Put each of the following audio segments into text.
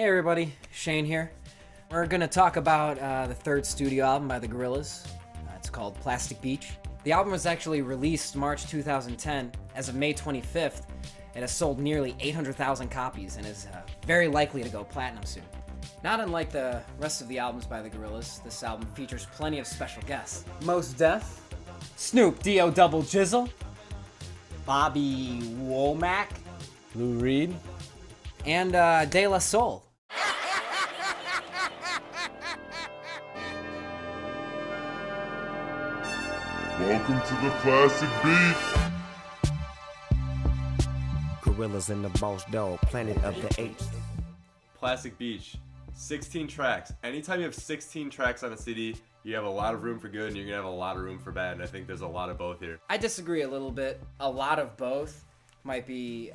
Hey everybody, Shane here. We're gonna talk about the third studio album by the Gorillaz. It's called Plastic Beach. The album was actually released March 2010. As of May 25th, it has sold nearly 800,000 copies and is very likely to go platinum soon. Not unlike the rest of the albums by the Gorillaz, this album features plenty of special guests. Mos Def, Snoop D.O. Double Jizzle, Bobby Womack, Lou Reed, and De La Soul. Welcome to the Plastic Beach. Gorillaz and the Boss Dog, Planet of the Apes. Plastic Beach, 16 tracks. Anytime you have 16 tracks on a CD, you have a lot of room for good and you're gonna have a lot of room for bad, and I think there's a lot of both here. I disagree a little bit. A lot of both might be,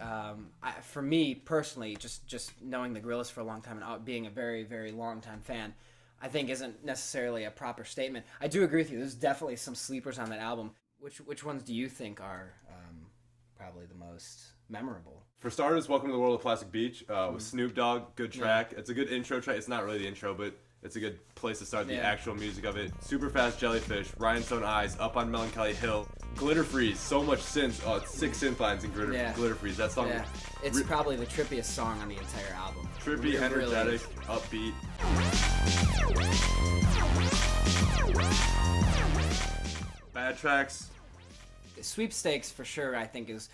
for me personally, just knowing the Gorillaz for a long time and being a very, very long time fan, I think isn't necessarily a proper statement. I do agree with you. There's definitely some sleepers on that album. Which ones do you think are probably the most memorable? For starters, Welcome to the World of Plastic Beach with Snoop Dogg. Good track. Yeah. It's a good intro track. It's not really the intro, but it's a good place to start the actual music of it. Super Fast Jellyfish, Rhinestone Eyes, Up on Melancholy Hill, Glitter Freeze. So much synth. Oh, it's 6 synth lines in Glitter Freeze. That song. Yeah. It's probably the trippiest song on the entire album. Trippy, energetic, upbeat. Bad tracks. Sweepstakes for sure, I think is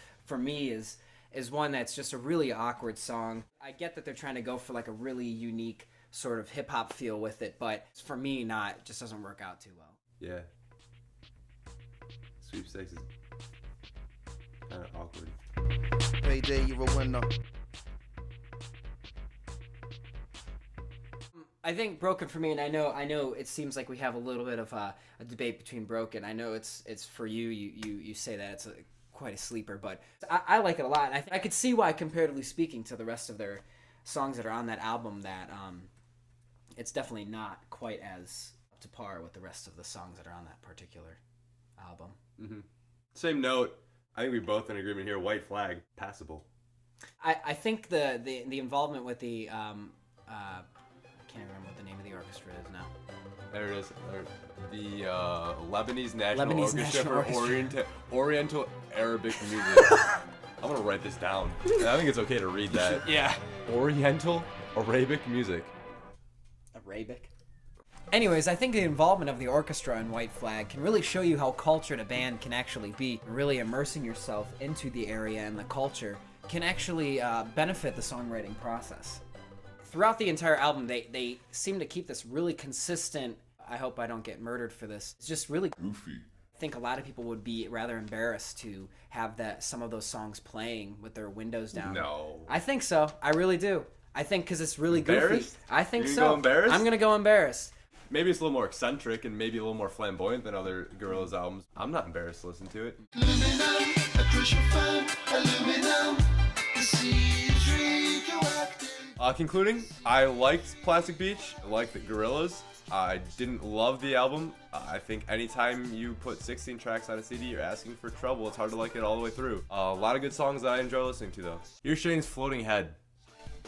one that's just a really awkward song. I get that they're trying to go for like a really unique sort of hip hop feel with it, but for me, it just doesn't work out too well. Yeah. Sweepstakes is kind of awkward. Payday, you're a winner. I think Broken for me, and I know it seems like we have a little bit of a debate between Broken. I know it's for you. You say that it's quite a sleeper, but I like it a lot. And I could see why, comparatively speaking to the rest of their songs that are on that album, that it's definitely not quite as up to par with the rest of the songs that are on that particular album. Mm-hmm. Same note. I think we both in agreement here. White Flag, passable. I think the involvement with the I can't remember what the name of the orchestra is now. There it is. The Lebanese National Orchestra for Oriental Arabic Music. I'm gonna write this down. I think it's okay to read that. Yeah. Oriental Arabic Music. Arabic? Anyways, I think the involvement of the orchestra in White Flag can really show you how cultured a band can actually be. Really immersing yourself into the area and the culture can actually benefit the songwriting process. Throughout the entire album, they seem to keep this really consistent. I hope I don't get murdered for this. It's just really goofy. I think a lot of people would be rather embarrassed to have some of those songs playing with their windows down. No. I think so. I really do. I think because it's really goofy. I think You're so. Go embarrassed? I'm gonna go embarrassed. Maybe it's a little more eccentric and maybe a little more flamboyant than other Gorillaz albums. I'm not embarrassed to listen to it. Concluding, I liked Plastic Beach. I liked the Gorillaz. I didn't love the album. I think anytime you put 16 tracks on a CD, you're asking for trouble. It's hard to like it all the way through. A lot of good songs that I enjoy listening to, though. Here's Shane's Floating Head.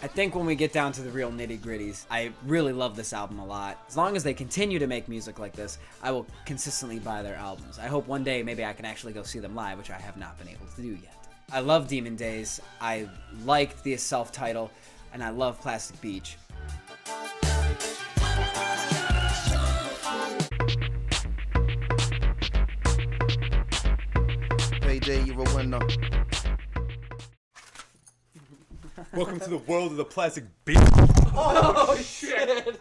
I think when we get down to the real nitty-gritties, I really love this album a lot. As long as they continue to make music like this, I will consistently buy their albums. I hope one day maybe I can actually go see them live, which I have not been able to do yet. I love Demon Days. I liked the self-title, and I love Plastic Beach. Payday, you're a winner. Welcome to the world of the Plastic Beach. Oh, shit!